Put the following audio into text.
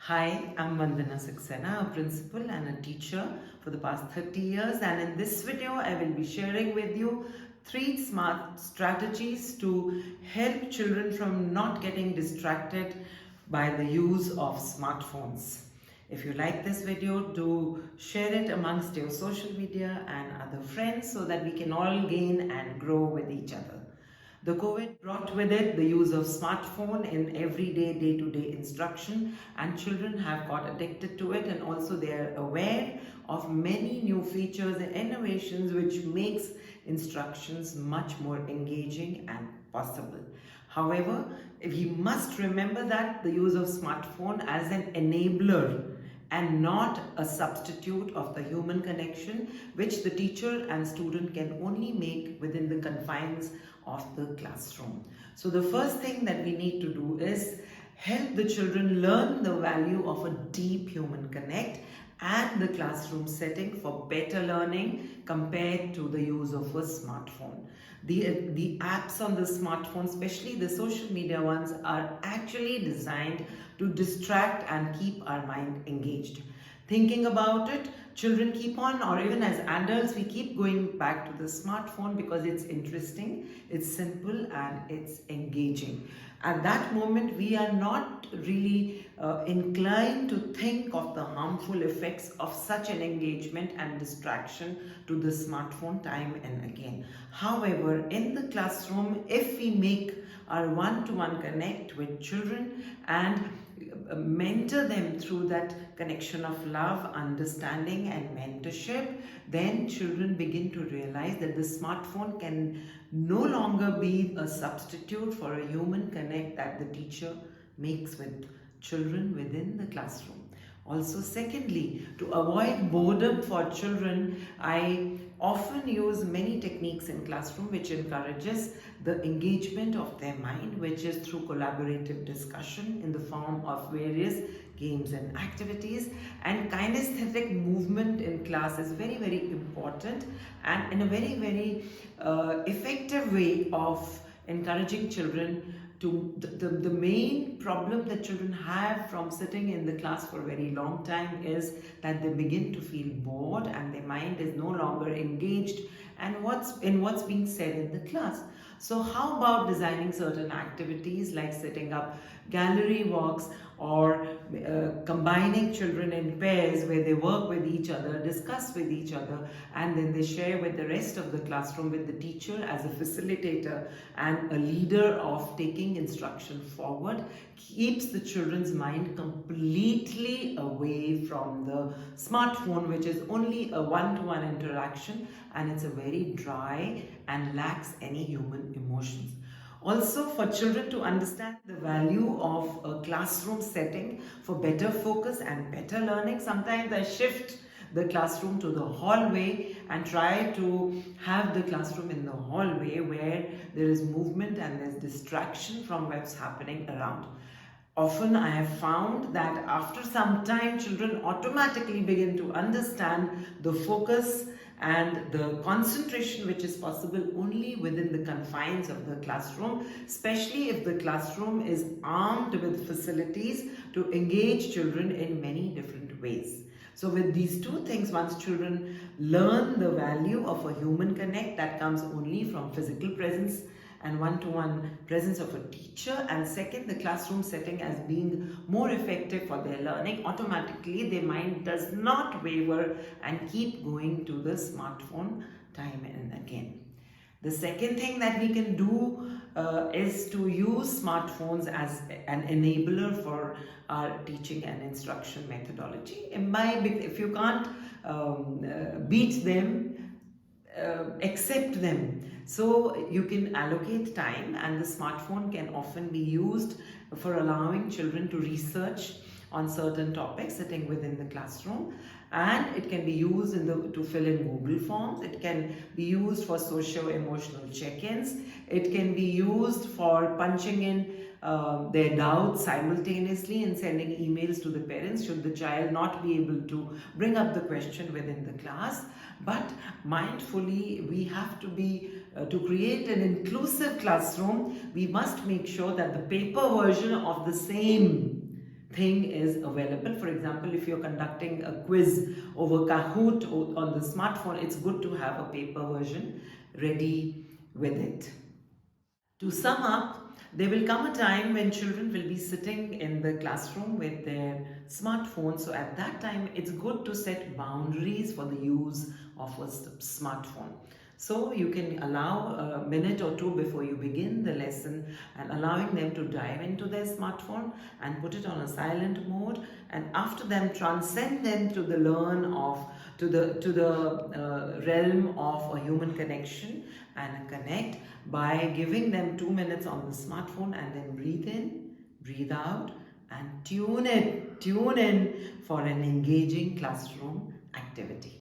Hi, I'm Vandana Saxena, a principal and a teacher for the past 30 years, and in this video I will be sharing with you 3 smart strategies to help children from not getting distracted by the use of smartphones. If you like this video, do share it amongst your social media and other friends so that we can all gain and grow with each other. The COVID brought with it the use of smartphone in everyday, day-to-day instruction, and children have got addicted to it, and also they are aware of many new features and innovations which makes instructions much more engaging and possible. However, we must remember that the use of smartphone as an enabler and not a substitute of the human connection which the teacher and student can only make within the confines of the classroom. So the first thing that we need to do is help the children learn the value of a deep human connect and the classroom setting for better learning compared to the use of a smartphone. The apps on the smartphone, especially the social media ones, are actually designed to distract and keep our mind engaged. Thinking about it, children keep on, or even as adults, we keep going back to the smartphone because it's interesting, it's simple, and it's engaging. At that moment, we are not really inclined to think of the harmful effects of such an engagement and distraction to the smartphone time and again. However, in the classroom, if we make our one-to-one connect with children and mentor them through that connection of love, understanding, and mentorship, then children begin to realize that the smartphone can no longer be a substitute for a human connect that the teacher makes with children within the classroom. Also, secondly, to avoid boredom for children, I often use many techniques in classroom which encourages the engagement of their mind, which is through collaborative discussion in the form of various games and activities. And kinesthetic movement in class is very, very important, and in a very, very effective way of encouraging children to the main problem that children have from sitting in the class for a very long time is that they begin to feel bored and their mind is no longer engaged and what's being said in the class. So how about designing certain activities like setting up gallery walks or combining children in pairs where they work with each other, discuss with each other, and then they share with the rest of the classroom with the teacher as a facilitator and a leader of taking instruction forward, keeps the children's mind completely away from the smartphone, which is only a one-to-one interaction, and it's a very dry and lacks any human emotions. Also, for children to understand the value of a classroom setting for better focus and better learning, sometimes I shift the classroom to the hallway and try to have the classroom in the hallway where there is movement and there's distraction from what's happening around. Often I have found that after some time, children automatically begin to understand the focus and the concentration which is possible only within the confines of the classroom, especially if the classroom is armed with facilities to engage children in many different ways. So with these two things, once children learn the value of a human connect that comes only from physical presence and one-to-one presence of a teacher, and second, the classroom setting as being more effective for their learning, automatically their mind does not waver and keep going to the smartphone time and again. The second thing that we can do is to use smartphones as an enabler for our teaching and instruction methodology. If you can't beat them, accept them. So you can allocate time, and the smartphone can often be used for allowing children to research on certain topics sitting within the classroom, and it can be used to fill in Google forms. It can be used for socio-emotional check-ins. It can be used for punching in their doubts simultaneously and sending emails to the parents should the child not be able to bring up the question within the class. But mindfully, we have to be to create an inclusive classroom. We must make sure that the paper version of the same thing is available. For example, if you're conducting a quiz over Kahoot on the smartphone, it's good to have a paper version ready with it. To sum up, there will come a time when children will be sitting in the classroom with their smartphone. So at that time, it's good to set boundaries for the use of a smartphone. So you can allow a minute or two before you begin the lesson, and allowing them to dive into their smartphone and put it on a silent mode, and after them transcend them to the realm of a human connection and connect by giving them 2 minutes on the smartphone, and then breathe in, breathe out, and tune in for an engaging classroom activity.